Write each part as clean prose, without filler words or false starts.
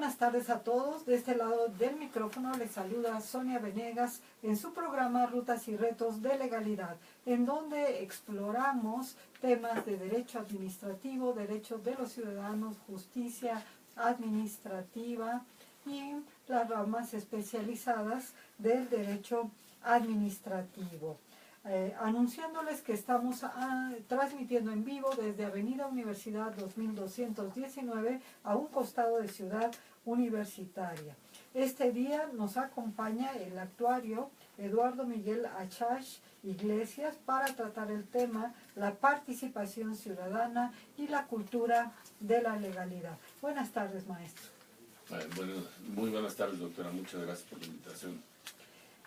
buenas tardes a todos. De este lado del micrófono les saluda Sonia Venegas en su programa Rutas y Retos de Legalidad, en donde exploramos temas de derecho administrativo, derechos de los ciudadanos, justicia administrativa y las ramas especializadas del derecho administrativo. Anunciándoles que estamos transmitiendo en vivo desde Avenida Universidad 2219 a un costado de Ciudad Universitaria. Este día nos acompaña el actuario Eduardo Miguel Achash Iglesias para tratar el tema la participación ciudadana y la cultura de la legalidad. Buenas tardes, maestro. Bueno, muy buenas tardes, doctora. Muchas gracias por la invitación.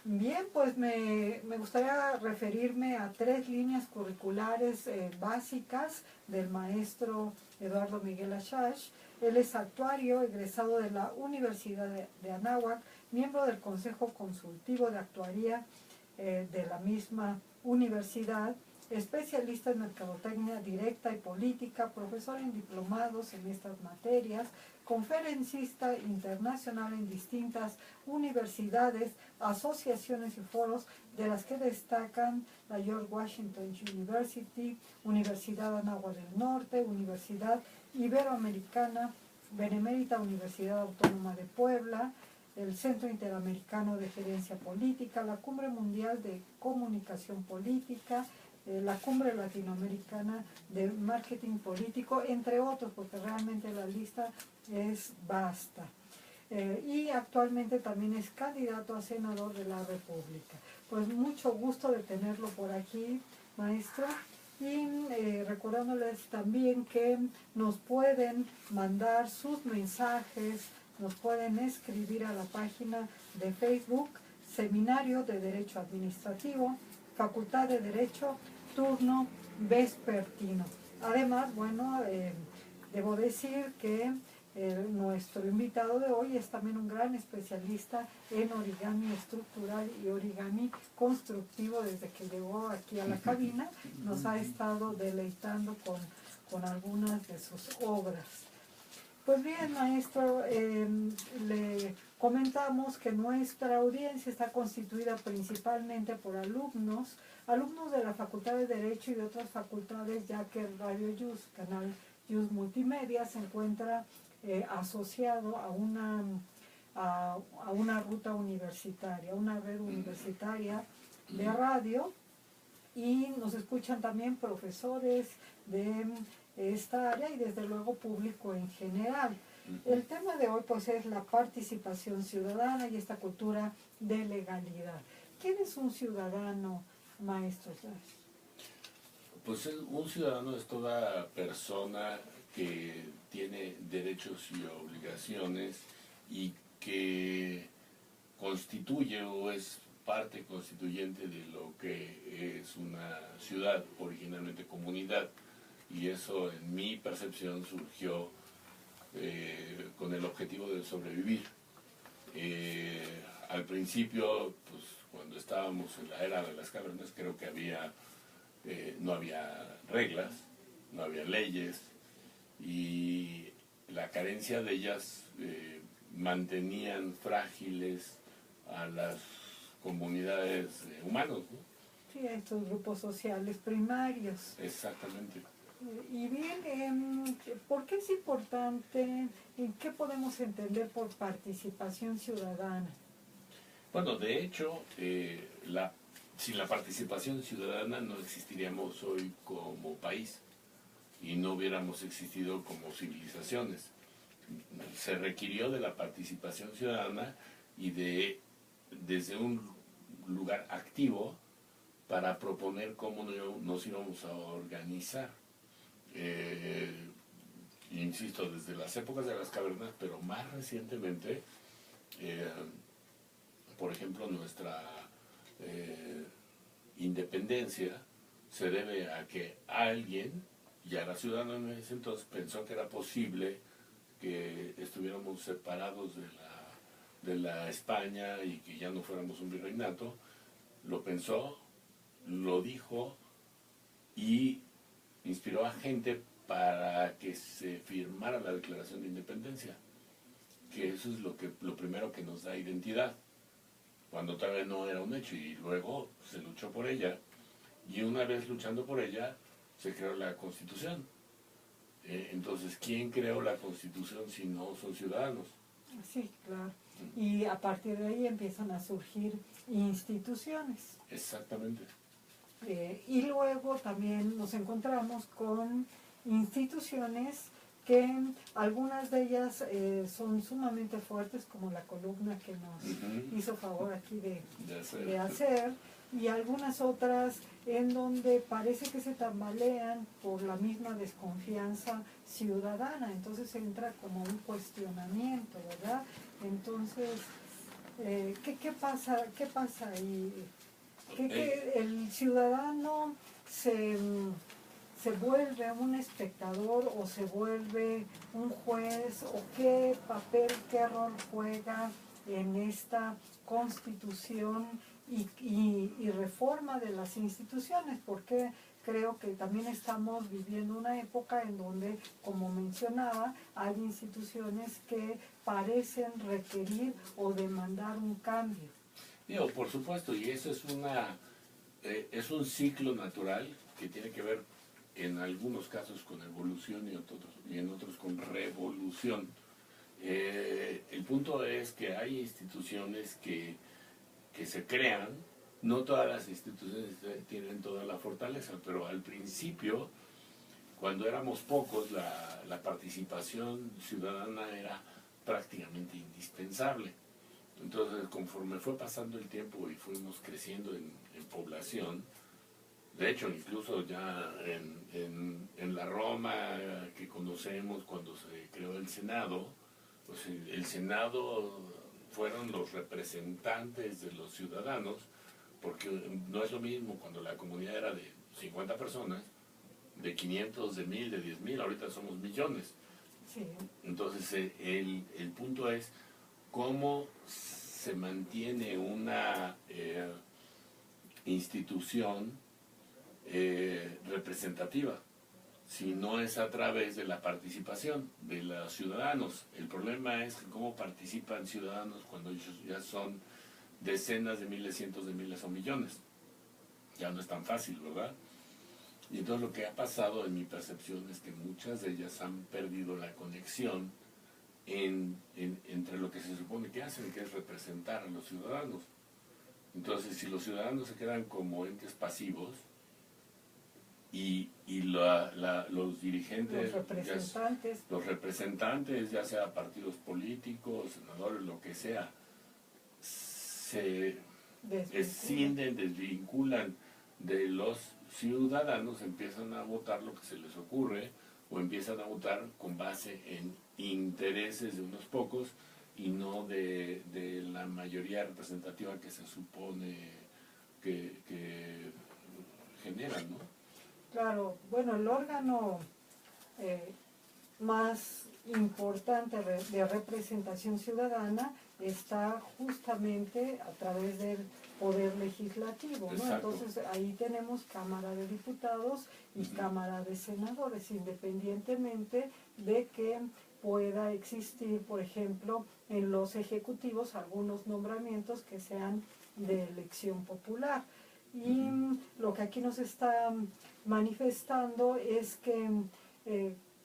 Bien, pues me gustaría referirme a 3 líneas curriculares básicas del maestro Eduardo Miguel Achash. Él es actuario egresado de la Universidad de Anáhuac, miembro del Consejo Consultivo de Actuaría de la misma universidad, especialista en mercadotecnia directa y política, profesor en diplomados en estas materias, conferencista internacional en distintas universidades, asociaciones y foros, de las que destacan la George Washington University, Universidad Anáhuac del Norte, Universidad Iberoamericana, Benemérita Universidad Autónoma de Puebla, el Centro Interamericano de Gerencia Política, la Cumbre Mundial de Comunicación Política, la Cumbre Latinoamericana de Marketing Político, entre otros, porque realmente la lista es vasta. Y actualmente también es candidato a senador de la República. Pues mucho gusto de tenerlo por aquí, maestro. Y recordándoles también que nos pueden mandar sus mensajes, nos pueden escribir a la página de Facebook, Seminario de Derecho Administrativo, Facultad de Derecho, turno vespertino. Además, bueno, debo decir que nuestro invitado de hoy es también un gran especialista en origami estructural y origami constructivo. Desde que llegó aquí a la cabina nos ha estado deleitando con algunas de sus obras. Pues bien, maestro, le comentamos que nuestra audiencia está constituida principalmente por alumnos de la Facultad de Derecho y de otras facultades, ya que Radio Yus, canal Yus Multimedia, se encuentra asociado a una ruta universitaria, una red universitaria de radio, y nos escuchan también profesores de esta área y desde luego público en general. El tema de hoy pues es la participación ciudadana y esta cultura de legalidad. ¿Quién es un ciudadano, maestro? Pues un ciudadano es toda persona que tiene derechos y obligaciones y que constituye o es parte constituyente de lo que es una ciudad, originalmente comunidad, y eso en mi percepción surgió con el objetivo de sobrevivir. Al principio, pues cuando estábamos en la era de las cavernas, creo que no había reglas, no había leyes, y la carencia de ellas mantenían frágiles a las comunidades humanos, ¿no? Sí, estos grupos sociales primarios. Exactamente. Y bien, ¿por qué es importante y qué podemos entender por participación ciudadana? Bueno, de hecho, sin la participación ciudadana no existiríamos hoy como país y no hubiéramos existido como civilizaciones. Se requirió de la participación ciudadana y desde un lugar activo para proponer cómo nos íbamos a organizar. Insisto, desde las épocas de las cavernas, pero más recientemente, por ejemplo, nuestra independencia se debe a que alguien, ya era ciudadano en ese entonces, pensó que era posible que estuviéramos separados de la España y que ya no fuéramos un virreinato. Lo pensó, lo dijo y inspiró a gente para que se firmara la Declaración de Independencia. que eso es lo primero que nos da identidad, cuando todavía no era un hecho, y luego se luchó por ella, y una vez luchando por ella, se creó la Constitución. Entonces, ¿quién creó la Constitución si no son ciudadanos? Sí, claro. Y a partir de ahí empiezan a surgir instituciones. Exactamente. Y luego también nos encontramos con instituciones que algunas de ellas son sumamente fuertes, como la columna que nos hizo favor aquí de hacer, y algunas otras en donde parece que se tambalean por la misma desconfianza ciudadana. Entonces entra como un cuestionamiento, ¿verdad? Entonces, ¿qué pasa ahí? Que el ciudadano se vuelve un espectador o se vuelve un juez, o qué papel, qué rol juega en esta constitución y reforma de las instituciones, porque creo que también estamos viviendo una época en donde, como mencionaba, hay instituciones que parecen requerir o demandar un cambio. Digo, por supuesto, y eso es un ciclo natural que tiene que ver en algunos casos con evolución y en otros con revolución. El punto es que hay instituciones que se crean, no todas las instituciones tienen toda la fortaleza, pero al principio, cuando éramos pocos, la participación ciudadana era prácticamente indispensable. Entonces, conforme fue pasando el tiempo y fuimos creciendo en población, de hecho, incluso ya en la Roma que conocemos, cuando se creó el Senado, pues el Senado fueron los representantes de los ciudadanos, porque no es lo mismo cuando la comunidad era de 50 personas, de 500, de 1000, de 10,000, ahorita somos millones. Sí. Entonces, el punto es cómo se mantiene una institución representativa, si no es a través de la participación de los ciudadanos. El problema es cómo participan ciudadanos cuando ellos ya son decenas de miles, cientos de miles o millones. Ya no es tan fácil, ¿verdad? Y entonces lo que ha pasado en mi percepción es que muchas de ellas han perdido la conexión entre lo que se supone que hacen, que es representar a los ciudadanos. Entonces, si los ciudadanos se quedan como entes pasivos y los dirigentes, los representantes, ya sea partidos políticos, senadores, lo que sea, se escinden, desvinculan de los ciudadanos, empiezan a votar lo que se les ocurre, o empiezan a votar con base en intereses de unos pocos y no de la mayoría representativa que se supone que generan, ¿no? Claro, bueno, el órgano más importante de representación ciudadana está justamente a través del poder legislativo, ¿no? Entonces ahí tenemos Cámara de Diputados y Cámara de Senadores, independientemente de que pueda existir, por ejemplo, en los ejecutivos algunos nombramientos que sean de elección popular. Y lo que aquí nos está manifestando es que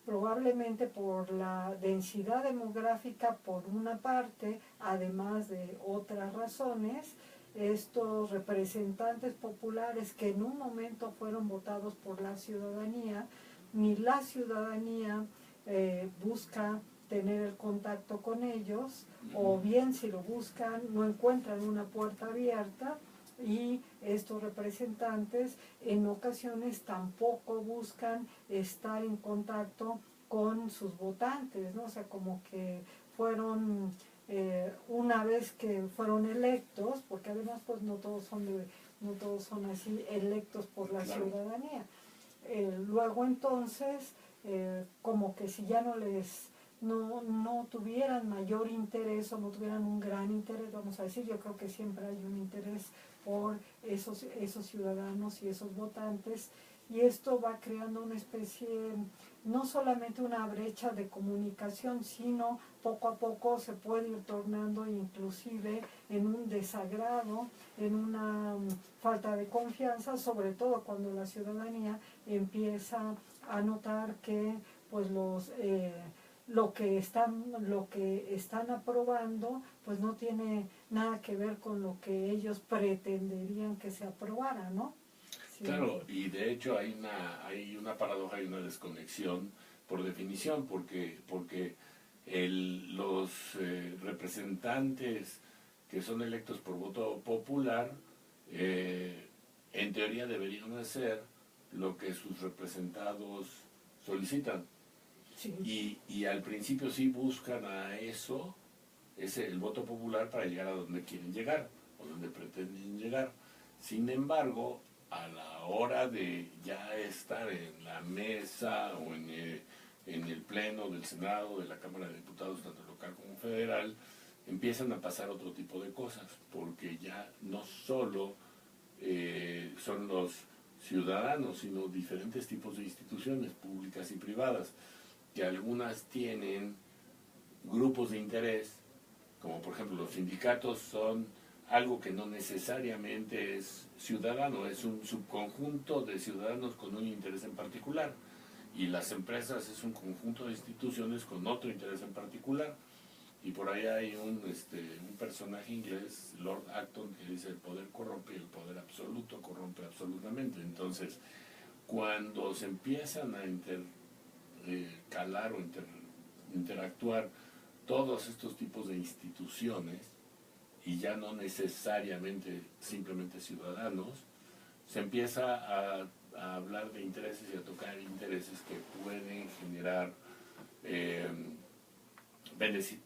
probablemente por la densidad demográfica, por una parte, además de otras razones, estos representantes populares que en un momento fueron votados por la ciudadanía, ni la ciudadanía busca tener el contacto con ellos, o bien si lo buscan no encuentran una puerta abierta, y estos representantes en ocasiones tampoco buscan estar en contacto con sus votantes, ¿no? O sea, como que fueron, una vez que fueron electos, porque además pues no todos son así electos por la ciudadanía. Luego entonces, como que si ya no tuvieran mayor interés o no tuvieran un gran interés, vamos a decir, yo creo que siempre hay un interés por esos ciudadanos y esos votantes, y esto va creando una especie, no solamente una brecha de comunicación, sino poco a poco se puede ir tornando inclusive en un desagrado, en una falta de confianza, sobre todo cuando la ciudadanía empieza a notar que pues lo que están aprobando pues no tiene nada que ver con lo que ellos pretenderían que se aprobara, ¿no? Sí. Claro, y de hecho hay una paradoja y una desconexión por definición, porque los representantes que son electos por voto popular, en teoría deberían hacer lo que sus representados solicitan. Sí. Y al principio sí buscan a eso, el voto popular, para llegar a donde quieren llegar o donde pretenden llegar. Sin embargo, a la hora de ya estar en la mesa o en el pleno del Senado, de la Cámara de Diputados, tanto local como federal, empiezan a pasar otro tipo de cosas, porque ya no solo son los ciudadanos, sino diferentes tipos de instituciones públicas y privadas, que algunas tienen grupos de interés, como por ejemplo los sindicatos son algo que no necesariamente es ciudadano, es un subconjunto de ciudadanos con un interés en particular, y las empresas es un conjunto de instituciones con otro interés en particular. Y por ahí hay un personaje inglés, Lord Acton, que dice: el poder corrompe y el poder absoluto corrompe absolutamente. Entonces, cuando se empiezan a calar o interactuar todos estos tipos de instituciones, y ya no necesariamente simplemente ciudadanos, se empieza a hablar de intereses y a tocar intereses que pueden generar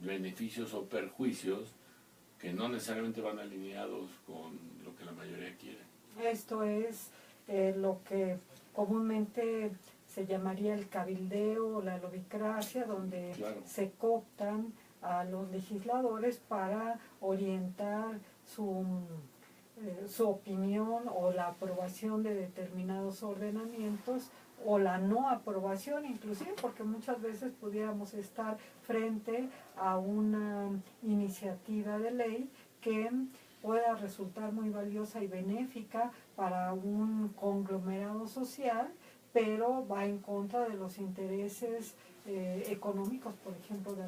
beneficios o perjuicios que no necesariamente van alineados con lo que la mayoría quiere. Esto es lo que comúnmente se llamaría el cabildeo o la lobicracia, donde Claro. se cooptan a los legisladores para orientar su opinión o la aprobación de determinados ordenamientos o la no aprobación inclusive, porque muchas veces pudiéramos estar frente a una iniciativa de ley que pueda resultar muy valiosa y benéfica para un conglomerado social, pero va en contra de los intereses económicos, por ejemplo, de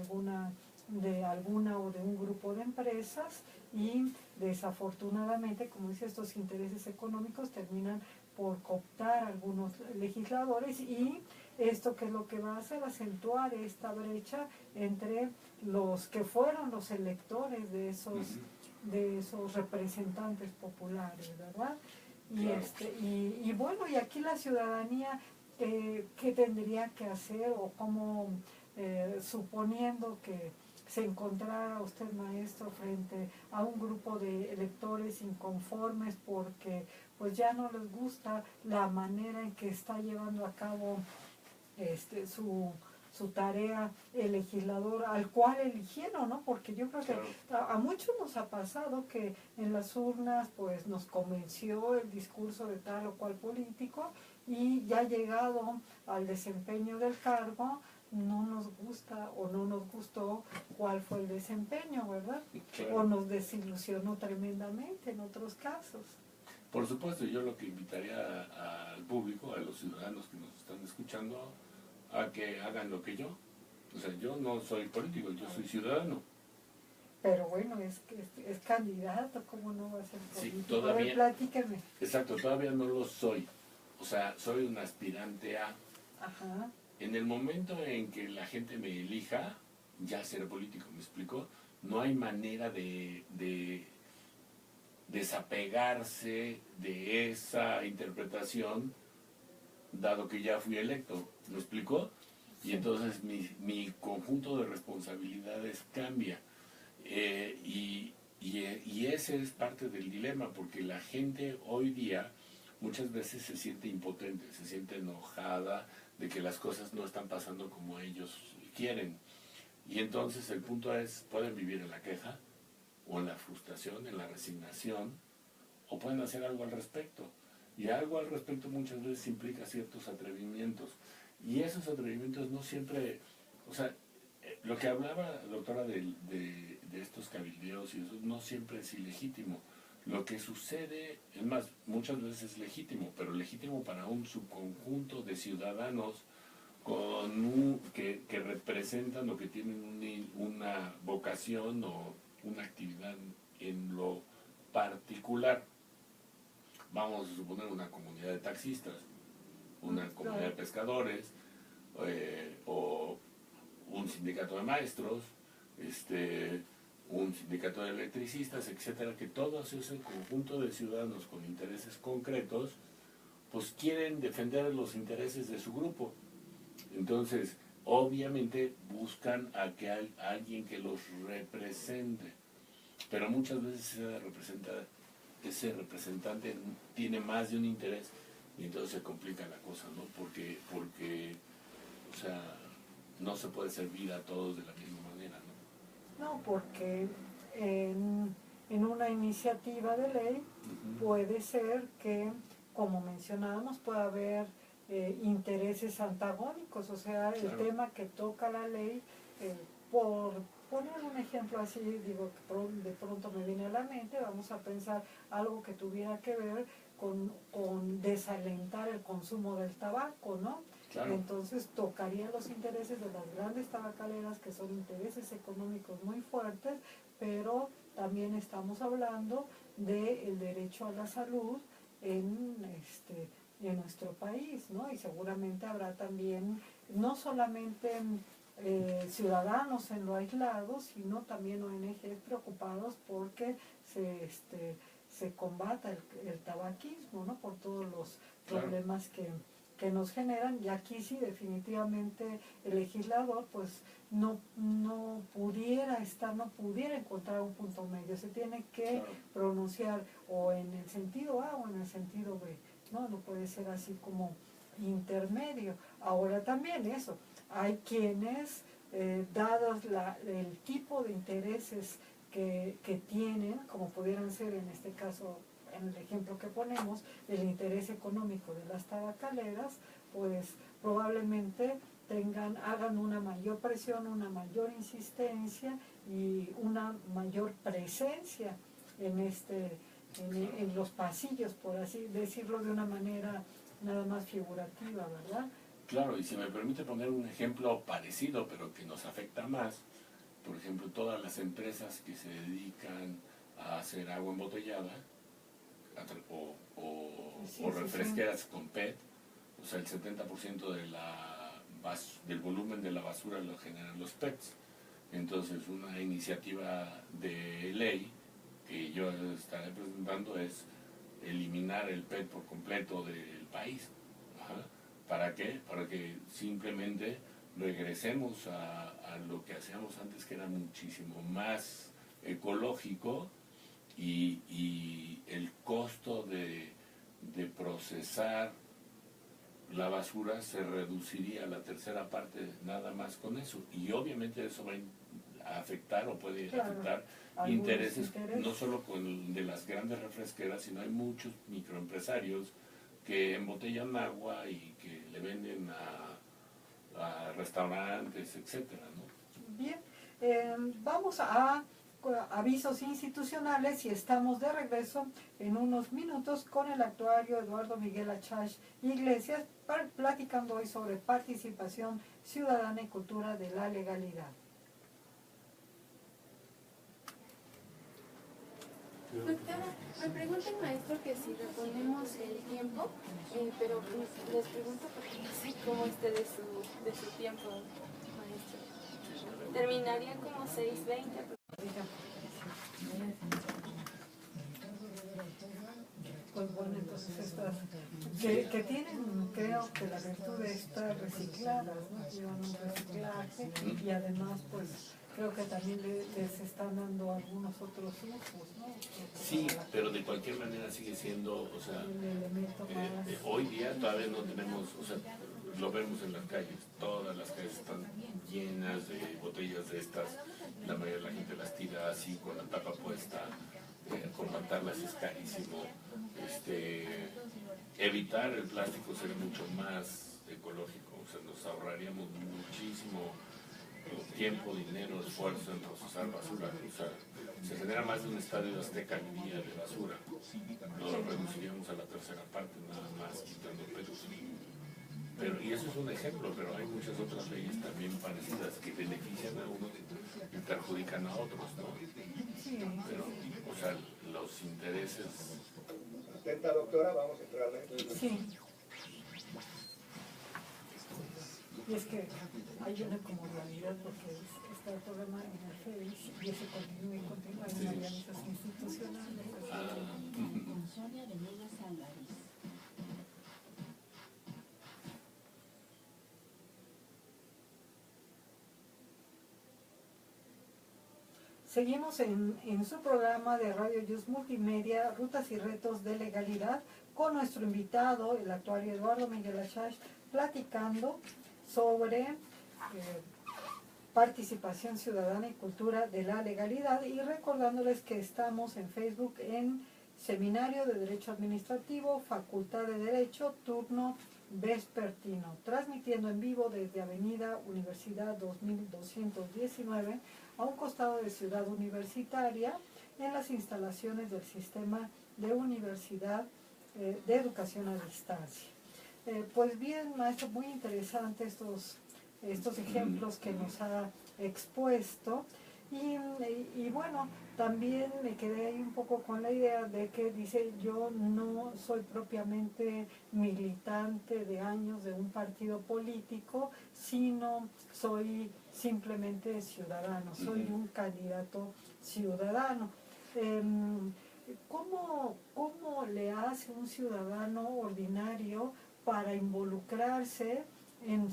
alguna o de un grupo de empresas, y desafortunadamente, como dice, estos intereses económicos terminan por cooptar a algunos legisladores, y esto que es lo que va a hacer, acentuar esta brecha entre los que fueron los electores de esos representantes populares, ¿verdad? Y, Claro. y bueno, y aquí la ciudadanía, ¿qué tendría que hacer o cómo, suponiendo que se encontrara usted, maestro, frente a un grupo de electores inconformes porque pues ya no les gusta la manera en que está llevando a cabo su tarea el legislador al cual eligieron, ¿no? Porque yo creo que a muchos nos ha pasado que en las urnas pues nos convenció el discurso de tal o cual político, y ya llegado al desempeño del cargo no nos gusta o no nos gustó cuál fue el desempeño, ¿verdad? Claro. O nos desilusionó tremendamente en otros casos. Por supuesto, yo lo que invitaría al público, a los ciudadanos que nos están escuchando, a que hagan lo que yo. O sea, yo no soy político, yo soy ciudadano. Pero bueno, es candidato, ¿cómo no va a ser político? Sí, todavía. A ver, platíqueme. Exacto, todavía no lo soy. O sea, soy un aspirante a... Ajá. En el momento en que la gente me elija, ya seré político, ¿me explico? No hay manera de desapegarse de esa interpretación, dado que ya fui electo, ¿me explico? Y entonces mi conjunto de responsabilidades cambia. Y ese es parte del dilema, porque la gente hoy día muchas veces se siente impotente, se siente enojada de que las cosas no están pasando como ellos quieren. Y entonces el punto es, pueden vivir en la queja, o en la frustración, en la resignación, o pueden hacer algo al respecto. Y algo al respecto muchas veces implica ciertos atrevimientos. Y esos atrevimientos no siempre, o sea, lo que hablaba, doctora, de estos cabildeos y eso no siempre es ilegítimo. Lo que sucede, es más, muchas veces es legítimo, pero legítimo para un subconjunto de ciudadanos que representan o que tienen una vocación o una actividad en lo particular. Vamos a suponer una comunidad de taxistas, una comunidad de pescadores, o un sindicato de maestros, un sindicato de electricistas, etcétera, que todos ese conjunto de ciudadanos con intereses concretos, pues quieren defender los intereses de su grupo. Entonces, obviamente buscan a que alguien que los represente, pero muchas veces ese representante tiene más de un interés y entonces se complica la cosa, ¿no? Porque o sea, no se puede servir a todos de la misma manera, ¿no? No, porque en una iniciativa de ley puede ser que, como mencionábamos, pueda haber intereses antagónicos, o sea, el tema que toca la ley, por poner un ejemplo así, digo, que de pronto me viene a la mente, vamos a pensar algo que tuviera que ver con desalentar el consumo del tabaco, ¿no? Claro. Entonces tocaría los intereses de las grandes tabacaleras, que son intereses económicos muy fuertes, pero también estamos hablando del derecho a la salud en nuestro país, ¿no? Y seguramente habrá también, no solamente ciudadanos en lo aislado, sino también ONGs preocupados porque se combata el tabaquismo, ¿no? Por todos los problemas que nos generan, y aquí sí definitivamente el legislador pues no pudiera encontrar un punto medio, se tiene que pronunciar o en el sentido A o en el sentido B, no puede ser así como intermedio. Ahora también eso, hay quienes, dados el tipo de intereses que tienen, como pudieran ser en este caso, en el ejemplo que ponemos, el interés económico de las tabacaleras, pues probablemente hagan una mayor presión, una mayor insistencia y una mayor presencia en los pasillos, por así decirlo de una manera nada más figurativa, ¿verdad? Claro, y si me permite poner un ejemplo parecido, pero que nos afecta más, por ejemplo, todas las empresas que se dedican a hacer agua embotellada, o refresqueras con PET, o sea, el 70% del volumen de la basura lo generan los PETs. Entonces, una iniciativa de ley que yo estaré presentando es eliminar el PET por completo del país. Ajá. ¿Para qué? Para que simplemente regresemos a lo que hacíamos antes, que era muchísimo más ecológico, y el costo de procesar la basura se reduciría a la tercera parte nada más con eso. Y obviamente eso va a afectar o puede afectar intereses, no solo de las grandes refresqueras, sino hay muchos microempresarios que embotellan agua y que le venden a restaurantes, etcétera, ¿no? Bien, vamos a avisos institucionales y estamos de regreso en unos minutos con el actuario Eduardo Miguel Achach Iglesias, platicando hoy sobre participación ciudadana y cultura de la legalidad. Doctora, me pregunta el maestro que si reponemos el tiempo, pero les pregunto porque no sé cómo esté de su tiempo, maestro. Terminaría como 6:20. Pues bueno, entonces estas que tienen, creo que la virtud de estar recicladas, ¿no? Llevan un reciclaje y además pues creo que también les están dando algunos otros usos, ¿no? Sí, pero de cualquier manera sigue siendo, o sea, hoy día todavía no tenemos, o sea, lo vemos en las calles, todas las calles están llenas de botellas de estas, la mayoría de la gente las tira así con la tapa puesta, compactarlas es carísimo, evitar el plástico sería mucho más ecológico, o sea, nos ahorraríamos muchísimo tiempo, dinero, esfuerzo en procesar basura. O sea, se genera más de un estadio de Azteca al día de basura. No lo reduciríamos a la tercera parte, nada más quitando pelos. Pero, y eso es un ejemplo, pero hay muchas otras leyes también parecidas que benefician a unos y perjudican a otros, ¿no? Pero, o sea, los intereses... Atenta, doctora, vamos a entrarle. Sí. Y es que hay una comodidad porque está el programa en el Face y ese continúa y continúa en alianzas institucionales. Con Sonia Venegas Álvarez. Seguimos en su programa de Radio Just Multimedia, Rutas y Retos de Legalidad, con nuestro invitado, el actuario Eduardo Miguel Ashash, platicando sobre participación ciudadana y cultura de la legalidad, y recordándoles que estamos en Facebook en Seminario de Derecho Administrativo, Facultad de Derecho, turno vespertino, transmitiendo en vivo desde Avenida Universidad 2219, a un costado de Ciudad Universitaria, en las instalaciones del Sistema de Universidad de Educación a Distancia. Pues bien, maestro, muy interesante estos ejemplos que nos ha expuesto. Y bueno, también me quedé ahí un poco con la idea de que dice, yo no soy propiamente militante de años de un partido político, sino soy simplemente ciudadano, soy un candidato ciudadano. ¿Cómo le hace un ciudadano ordinario para involucrarse en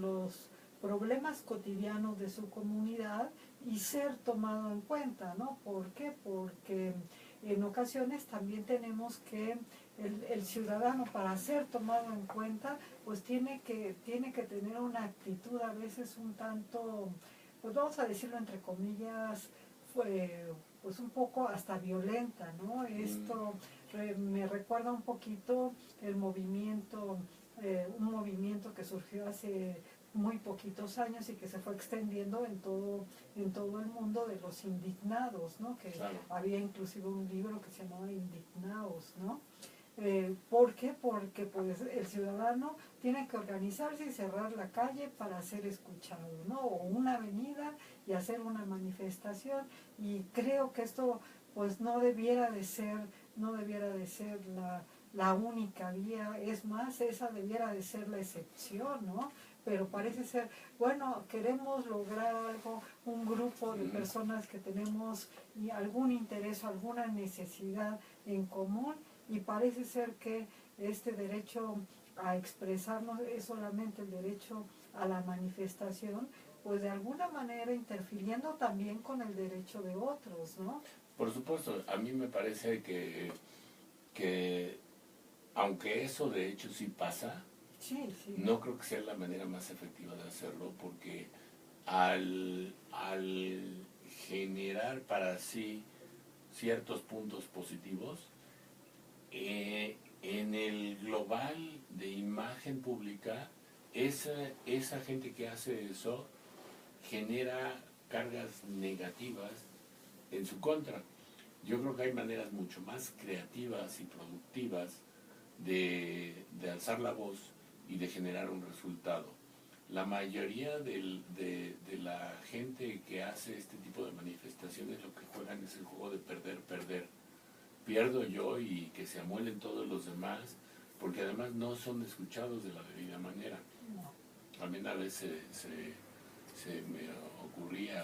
los problemas cotidianos de su comunidad y ser tomado en cuenta, ¿no? ¿Por qué? Porque en ocasiones también tenemos que el ciudadano, para ser tomado en cuenta, pues tiene que tener una actitud a veces un tanto, pues vamos a decirlo entre comillas, pues un poco hasta violenta, ¿no? Esto me recuerda un poquito el movimiento, un movimiento que surgió hace muy poquitos años y que se fue extendiendo en todo el mundo, de los indignados, ¿no? Que Claro. había inclusive un libro que se llamaba Indignados, ¿no? ¿Por qué? Porque pues el ciudadano tiene que organizarse y cerrar la calle para ser escuchado, ¿no? O una avenida y hacer una manifestación, y creo que esto pues no debiera de ser la única vía, es más, esa debiera de ser la excepción, ¿no? Pero parece ser, bueno, queremos lograr algo, un grupo de personas que tenemos algún interés o alguna necesidad en común, y parece ser que este derecho a expresarnos es solamente el derecho a la manifestación, pues de alguna manera interfiriendo también con el derecho de otros, ¿no? Por supuesto, a mí me parece que aunque eso de hecho sí pasa, Sí. no creo que sea la manera más efectiva de hacerlo, porque al generar para sí ciertos puntos positivos, en el global de imagen pública, esa gente que hace eso genera cargas negativas en su contra. Yo creo que hay maneras mucho más creativas y productivas de alzar la voz y de generar un resultado. La mayoría de la gente que hace este tipo de manifestaciones, lo que juegan es el juego de perder. Pierdo yo y que se amuelen todos los demás, porque además no son escuchados de la debida manera. A mí una vez se me ocurría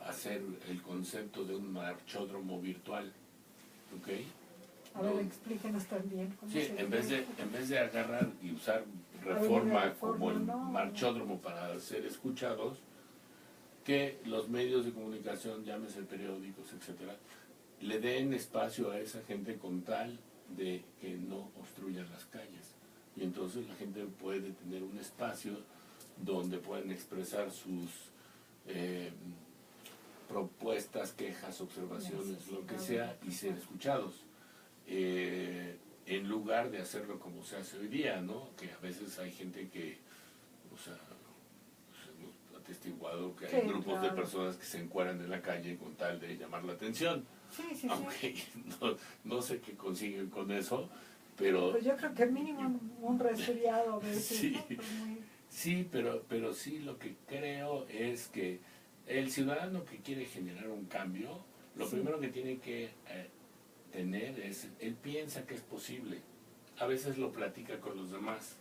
hacer el concepto de un marchódromo virtual, ¿ok? A ver, explíquenos también. ¿Cómo Sí, se en vez de agarrar y usar Reforma como el marchódromo para ser escuchados, que los medios de comunicación, llámese periódicos, etcétera, le den espacio a esa gente con tal de que no obstruyan las calles. Y entonces la gente puede tener un espacio donde pueden expresar sus propuestas, quejas, observaciones, lo que sea, y ser escuchados. En lugar tratar de hacerlo como se hace hoy día, ¿no? Que a veces hay gente que, o sea, pues hemos atestiguado que hay Sí, grupos claro. de personas que se encueran en la calle con tal de llamar la atención. Sí, sí, sí. Aunque no sé qué consiguen con eso, pero Pues yo creo que mínimo un resfriado a veces, sí, ¿no? Pero muy- sí, pero sí lo que creo es que el ciudadano que quiere generar un cambio, lo Sí. primero que tiene que tener es, él piensa que es posible. A veces lo platica con los demás.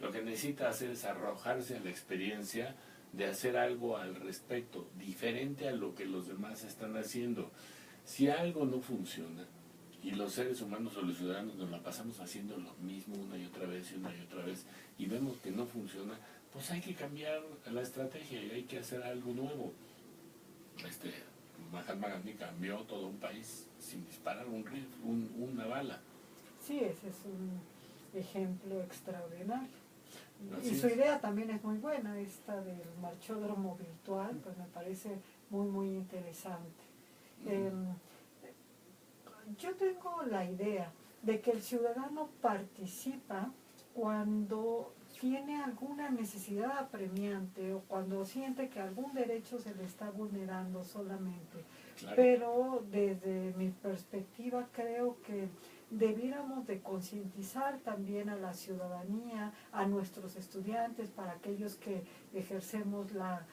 Lo que necesita hacer es arrojarse a la experiencia de hacer algo al respecto, diferente a lo que los demás están haciendo. Si algo no funciona, y los seres humanos o los ciudadanos nos la pasamos haciendo lo mismo una y otra vez y una y otra vez, y vemos que no funciona, pues hay que cambiar la estrategia y hay que hacer algo nuevo. Mahatma Gandhi cambió todo un país sin disparar una bala. Sí, ese es un ejemplo extraordinario. Así Y su es. idea también es muy buena, esta del marchódromo virtual, pues me parece muy, muy interesante. Yo tengo la idea de que el ciudadano participa cuando tiene alguna necesidad apremiante o cuando siente que algún derecho se le está vulnerando solamente. Claro. Pero desde mi perspectiva creo que debiéramos de concientizar también a la ciudadanía, a nuestros estudiantes, para aquellos que ejercemos la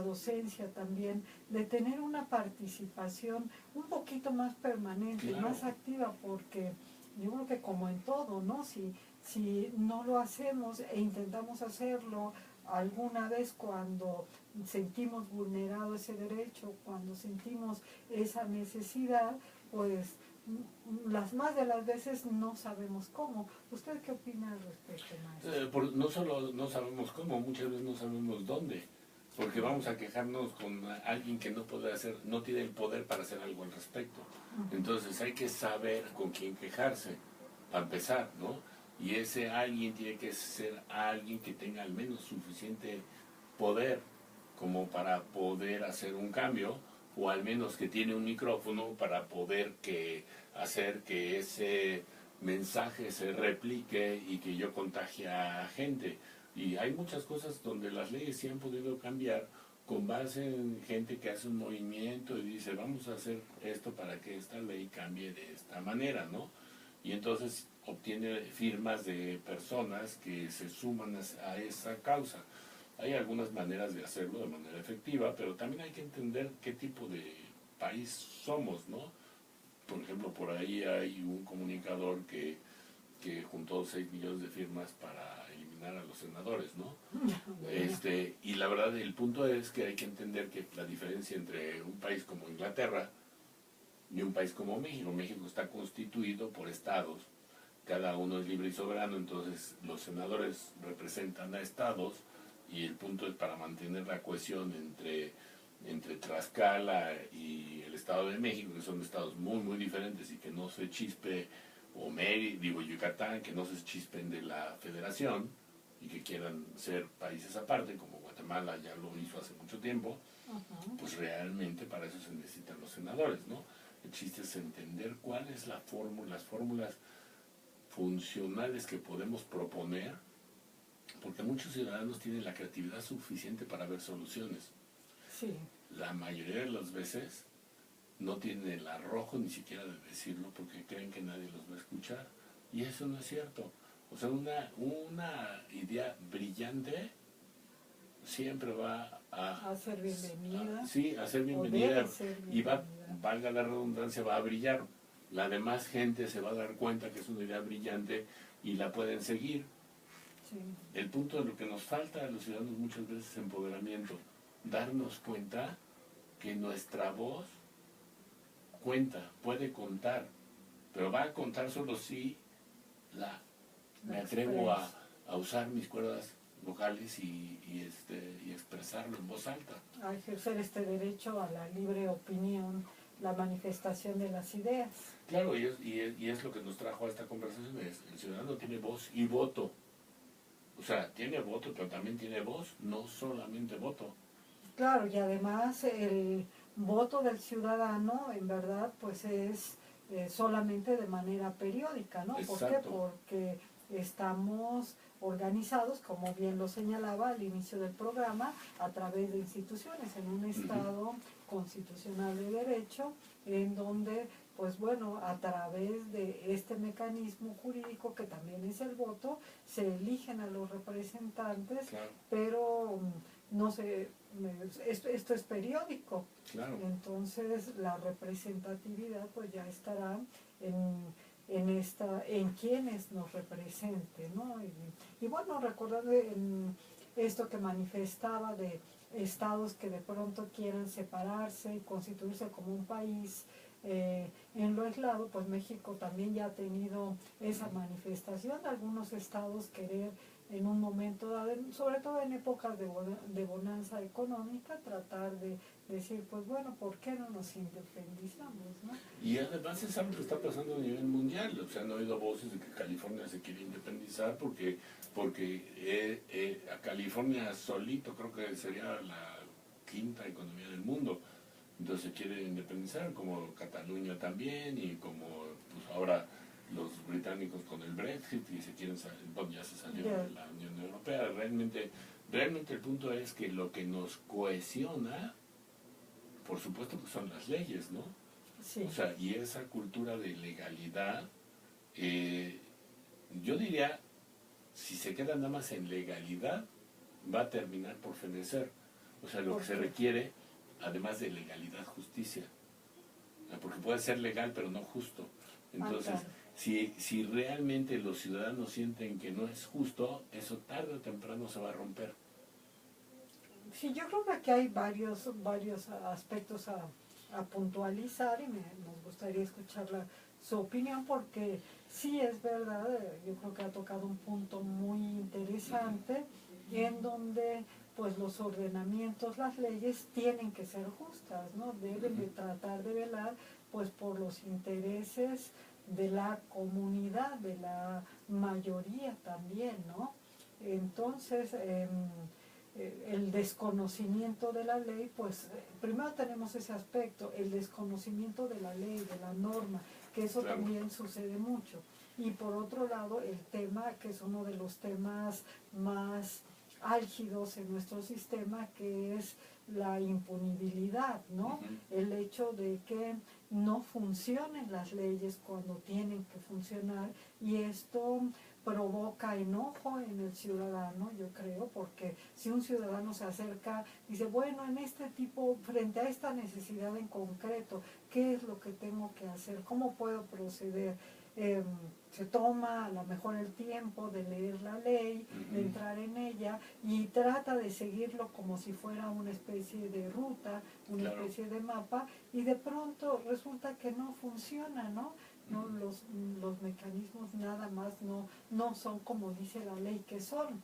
docencia también, de tener una participación un poquito más permanente, Claro. más activa, porque yo creo que como en todo, ¿no? Si no lo hacemos e intentamos hacerlo alguna vez cuando sentimos vulnerado ese derecho, cuando sentimos esa necesidad, pues las más de las veces no sabemos cómo. ¿Usted qué opina al respecto, maestro? No solo no sabemos cómo, muchas veces no sabemos dónde, porque vamos a quejarnos con alguien que no puede hacer, no tiene el poder para hacer algo al respecto. Entonces hay que saber con quién quejarse, para empezar, ¿no? Y ese alguien tiene que ser alguien que tenga al menos suficiente poder como para poder hacer un cambio, o al menos que tiene un micrófono para poder hacer que ese mensaje se replique y que yo contagie a gente. Y hay muchas cosas donde las leyes sí han podido cambiar con base en gente que hace un movimiento y dice, vamos a hacer esto para que esta ley cambie de esta manera, ¿no? Y entonces obtiene firmas de personas que se suman a esa causa. Hay algunas maneras de hacerlo de manera efectiva, pero también hay que entender qué tipo de país somos, ¿no? Por ejemplo, por ahí hay un comunicador que juntó 6 millones de firmas para eliminar a los senadores, ¿no? Y la verdad, el punto es que hay que entender que la diferencia entre un país como Inglaterra y un país como México. México está constituido por estados, cada uno es libre y soberano, entonces los senadores representan a estados y el punto es para mantener la cohesión entre Tlaxcala y el Estado de México, que son estados muy, muy diferentes y que no se chispe, o Yucatán, que no se chispen de la federación y que quieran ser países aparte, como Guatemala ya lo hizo hace mucho tiempo, pues realmente para eso se necesitan los senadores, ¿no? El chiste es entender cuál es las fórmulas funcionales que podemos proponer, porque muchos ciudadanos tienen la creatividad suficiente para ver soluciones. Sí. La mayoría de las veces no tienen el arrojo ni siquiera de decirlo porque creen que nadie los va a escuchar. Y eso no es cierto. O sea, una idea brillante siempre va A ser bienvenida. a ser O bienvenida. debe ser Y bienvenida. valga la redundancia, va a brillar. La demás gente se va a dar cuenta que es una idea brillante y la pueden seguir. Sí. El punto de lo que nos falta a los ciudadanos muchas veces es empoderamiento. Darnos cuenta que nuestra voz cuenta, puede contar, pero va a contar solo si me atrevo a usar mis cuerdas vocales y expresarlo en voz alta. A ejercer este derecho a la libre opinión, la manifestación de las ideas. Claro, y es lo que nos trajo a esta conversación, es el ciudadano tiene voz y voto. O sea, tiene voto, pero también tiene voz, no solamente voto. Claro, y además el voto del ciudadano, en verdad, pues es solamente de manera periódica, ¿no? ¿Por qué? Exacto. Porque estamos organizados, como bien lo señalaba al inicio del programa, a través de instituciones, en un Estado constitucional de derecho, en donde, pues bueno, a través de este mecanismo jurídico, que también es el voto, se eligen a los representantes, Claro, pero no sé, esto es periódico. claro. Entonces la representatividad pues ya estará en quienes nos representen, ¿no? Y bueno, recordando en esto que manifestaba de estados que de pronto quieran separarse y constituirse como un país en lo aislado, pues México también ya ha tenido esa manifestación de algunos estados querer en un momento dado, sobre todo en épocas de bonanza económica, tratar de decir, pues bueno, ¿por qué no nos independizamos, no? Y además es algo que está pasando a nivel mundial. O sea, han oído voces de que California se quiere independizar porque a California solito creo que sería la quinta economía del mundo. Entonces se quiere independizar, como Cataluña también, y como pues ahora los británicos con el Brexit, y se quieren bueno, ya se salieron de la Unión Europea. Realmente el punto es que lo que nos cohesiona, por supuesto que son las leyes, ¿no? Sí. O sea, y esa cultura de legalidad, yo diría, si se queda nada más en legalidad, va a terminar por fenecer. O sea, lo que se requiere, además de legalidad, justicia. Porque puede ser legal, pero no justo. Entonces, claro. si realmente los ciudadanos sienten que no es justo, eso tarde o temprano se va a romper. Sí, yo creo que aquí hay varios aspectos a puntualizar y nos gustaría escuchar su opinión, porque sí es verdad, yo creo que ha tocado un punto muy interesante en donde pues los ordenamientos, las leyes tienen que ser justas, ¿no? Deben de tratar de velar pues por los intereses de la comunidad, de la mayoría también, ¿no? Entonces, el desconocimiento de la ley, pues primero tenemos ese aspecto, el desconocimiento de la ley, de la norma, que eso Claro. también sucede mucho. Y por otro lado, el tema, que es uno de los temas más álgidos en nuestro sistema, que es la impunibilidad, ¿no? El hecho de que no funcionen las leyes cuando tienen que funcionar, y esto provoca enojo en el ciudadano, yo creo, porque si un ciudadano se acerca, dice, bueno, en este tipo, frente a esta necesidad en concreto, ¿qué es lo que tengo que hacer? ¿Cómo puedo proceder? Se toma a lo mejor el tiempo de leer la ley, de entrar en ella, y trata de seguirlo como si fuera una especie de ruta, una Claro. especie de mapa, y de pronto resulta que no funciona, ¿no? No, los mecanismos nada más no son como dice la ley que son,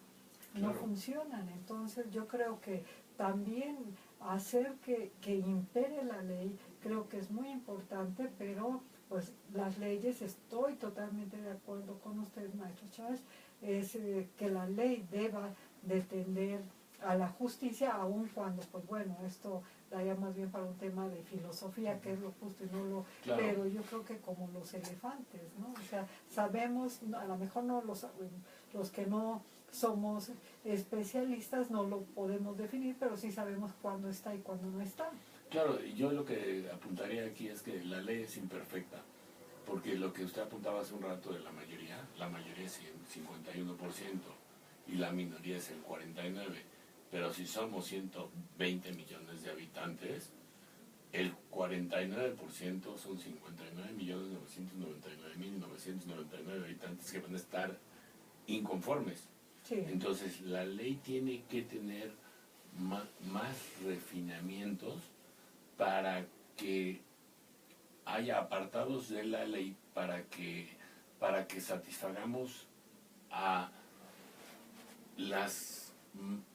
no Claro. funcionan. Entonces yo creo que también hacer que impere la ley, creo que es muy importante, pero pues las leyes, estoy totalmente de acuerdo con usted, maestro Chávez, es que la ley deba de tender a la justicia, aun cuando, pues bueno, esto daría más bien para un tema de filosofía, que es lo justo y no lo... Claro. Pero yo creo que como los elefantes, ¿no? O sea, sabemos, a lo mejor no los que no somos especialistas no lo podemos definir, pero sí sabemos cuándo está y cuándo no está. Claro, yo lo que apuntaría aquí es que la ley es imperfecta, porque lo que usted apuntaba hace un rato de la mayoría es el 51% y la minoría es el 49%, pero si somos 120 millones de habitantes, el 49% son 59.999.999 habitantes que van a estar inconformes. Sí. Entonces la ley tiene que tener más refinamientos para que haya apartados de la ley para que satisfagamos a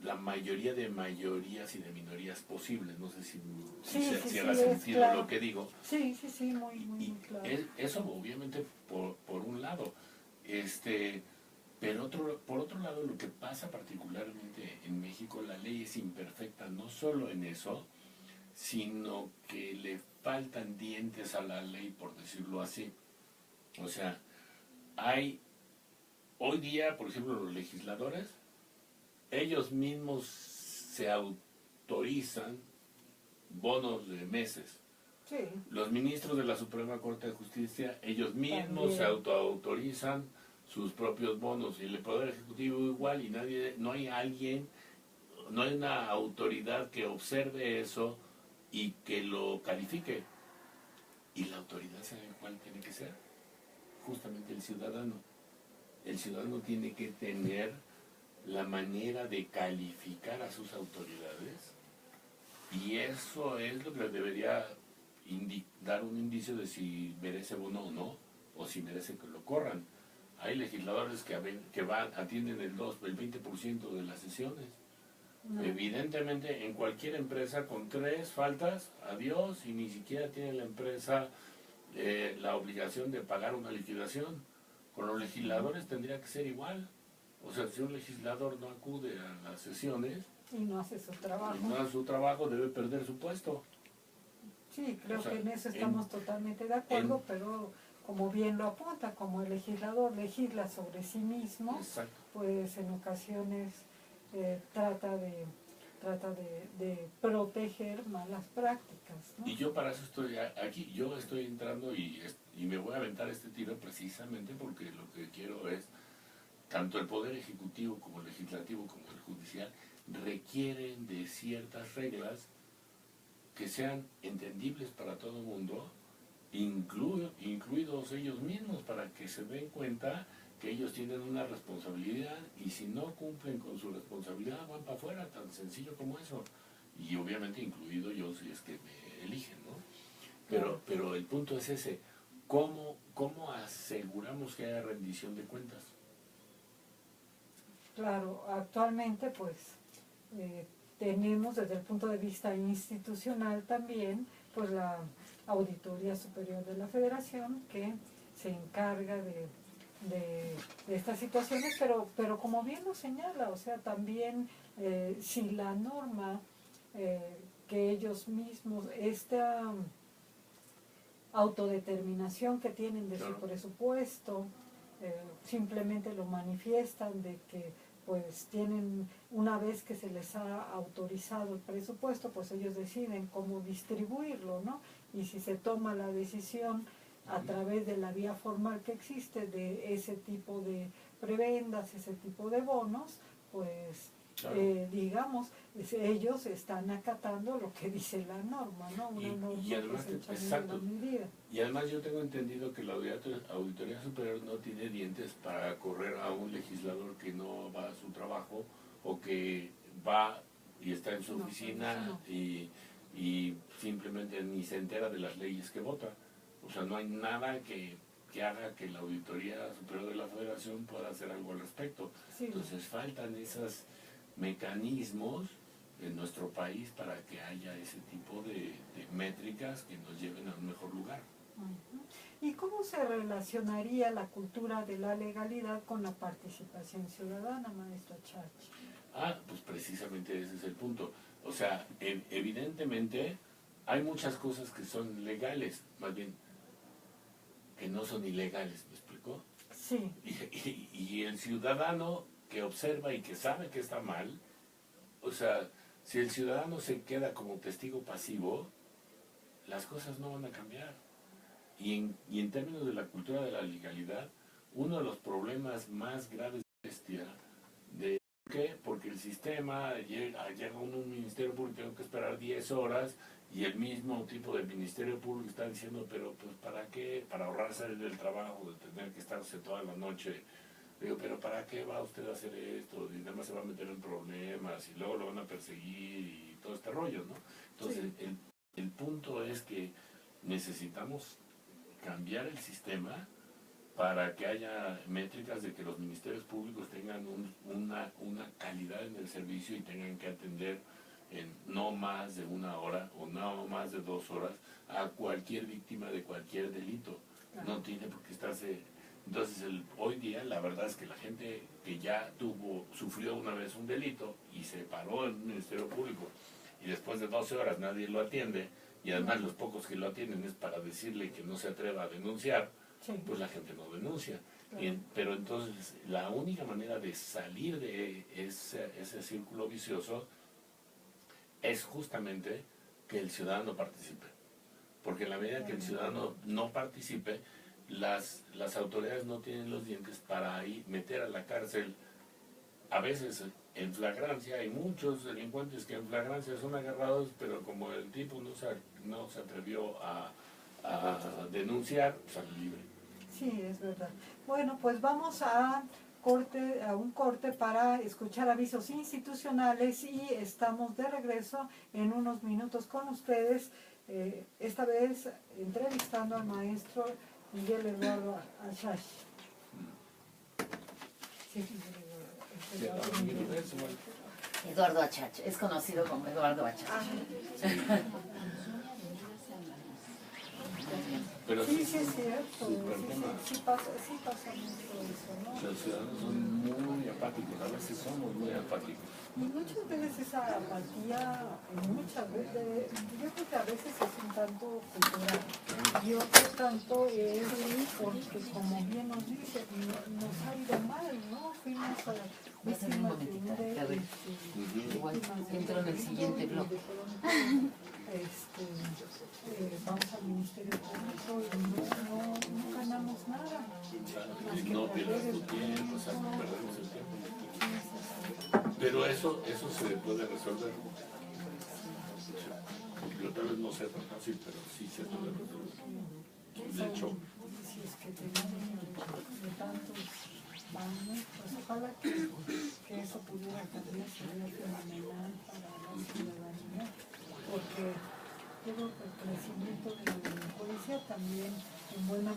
la mayoría de mayorías y de minorías posibles. No sé si haga sentido claro. lo que digo. Sí, muy claro. Eso obviamente por un lado. Pero por otro lado, lo que pasa particularmente en México, la ley es imperfecta, no solo en eso, sino que le faltan dientes a la ley, por decirlo así. O sea, hoy día, por ejemplo, los legisladores, ellos mismos se autorizan bonos de meses. Sí, Los ministros de la Suprema Corte de Justicia, ellos mismos También. se autoautorizan sus propios bonos. Y el Poder Ejecutivo igual, y no hay alguien, no hay una autoridad que observe eso y que lo califique. Y la autoridad, ¿sabe cuál tiene que ser? Justamente el ciudadano. El ciudadano tiene que tener la manera de calificar a sus autoridades, y eso es lo que debería dar un indicio de si merece bono o no, o si merece que lo corran. Hay legisladores que atienden el 20% de las sesiones. no. Evidentemente, en cualquier empresa con 3 faltas, adiós, y ni siquiera tiene la empresa la obligación de pagar una liquidación. Con los legisladores tendría que ser igual. O sea, si un legislador no acude a las sesiones, Y no hace su trabajo. no hace su trabajo, debe perder su puesto. Sí, creo O sea, que en eso estamos totalmente de acuerdo, pero como bien lo apunta, como el legislador legisla sobre sí mismo, Exacto. pues en ocasiones trata de proteger malas prácticas, ¿no? Y yo para eso estoy aquí. Yo estoy entrando y me voy a aventar este tiro precisamente porque lo que quiero es, tanto el Poder Ejecutivo como el Legislativo como el Judicial requieren de ciertas reglas que sean entendibles para todo el mundo, incluidos ellos mismos, para que se den cuenta que ellos tienen una responsabilidad, y si no cumplen con su responsabilidad van para afuera, tan sencillo como eso. Y obviamente incluido yo si es que me eligen, ¿no? Pero el punto es ese, ¿cómo aseguramos que haya rendición de cuentas? Claro, actualmente pues tenemos desde el punto de vista institucional también pues la Auditoría Superior de la Federación, que se encarga de estas situaciones, pero como bien lo señala, o sea, también si la norma que ellos mismos, esta autodeterminación que tienen de Claro. su presupuesto, simplemente lo manifiestan de que pues tienen, una vez que se les ha autorizado el presupuesto, pues ellos deciden cómo distribuirlo, ¿no? Y si se toma la decisión a través de la vía formal que existe de ese tipo de prebendas, ese tipo de bonos, pues Claro. digamos, ellos están acatando lo que dice la norma, ¿no? Una norma y además, que se echa exacto. en la medida. Y además yo tengo entendido que la Auditoría Superior no tiene dientes para correr a un legislador que no va a su trabajo, o que va y está en su No, oficina no. y simplemente ni se entera de las leyes que vota. O sea, no hay nada que haga que la Auditoría Superior de la Federación pueda hacer algo al respecto. Sí. Entonces faltan esos mecanismos en nuestro país para que haya ese tipo de métricas que nos lleven a un mejor lugar. Ujú. ¿Y cómo se relacionaría la cultura de la legalidad con la participación ciudadana, maestro Chachi? Pues precisamente ese es el punto. O sea, evidentemente hay muchas cosas que son legales, más bien que no son ilegales, ¿me explico? Sí, Y el ciudadano que observa y que sabe que está mal, o sea, si el ciudadano se queda como testigo pasivo, las cosas no van a cambiar. Y en términos de la cultura de la legalidad, uno de los problemas más graves de bestia, ¿por qué? Porque el sistema llega un ministerio público, tengo que esperar 10 horas, y el mismo tipo de ministerio público está diciendo, pero pues ¿para qué? Para ahorrarse del trabajo, de tener que estarse toda la noche. Digo, pero ¿para qué va usted a hacer esto? Y nada más se va a meter en problemas, y luego lo van a perseguir y todo este rollo, ¿no? Entonces, Sí. el punto es que necesitamos cambiar el sistema para que haya métricas de que los ministerios públicos tengan una calidad en el servicio y tengan que atender en no más de 1 hora o no más de 2 horas a cualquier víctima de cualquier delito. No tiene por qué estarse. Entonces, hoy día la verdad es que la gente que ya sufrió una vez un delito y se paró en un ministerio público y después de 12 horas nadie lo atiende, y además los pocos que lo tienen es para decirle que no se atreva a denunciar, Sí, pues la gente no denuncia. claro. Pero entonces la única manera de salir de ese círculo vicioso es justamente que el ciudadano participe. Porque en la medida que el ciudadano no participe, las autoridades no tienen los dientes para ahí meter a la cárcel, a veces en flagrancia. Hay muchos delincuentes que en flagrancia son agarrados, pero como el tipo no se atrevió a denunciar, sale libre. Sí, es verdad. Bueno, pues vamos a un corte para escuchar avisos institucionales y estamos de regreso en unos minutos con ustedes, esta vez entrevistando al maestro Miguel Eduardo Ashash. Sí, Eduardo Achach, es conocido como Eduardo Achach. Pero sí, sí es cierto, sí pasa mucho eso, ¿no? Los ciudadanos son muy apáticos, a veces somos muy apáticos. Y muchas veces esa apatía, yo creo que a veces es un tanto cultural y otro tanto es porque, como bien nos dice, nos ha ido mal, ¿no? Fuimos a víctimas de un Igual entro en el siguiente bloque. Vamos al Ministerio Público y no ganamos nada. Y no pierdas tu tiempo, o sea, no perdemos el tiempo. Pero eso se puede resolver. Yo tal vez no sea tan fácil, pero sí se puede resolver. De hecho, Si es que tenemos de tantos baños, pues ojalá que eso pudiera cambiar, sería fenomenal para la ciudadanía, porque yo creo que el crecimiento de la delincuencia también en buena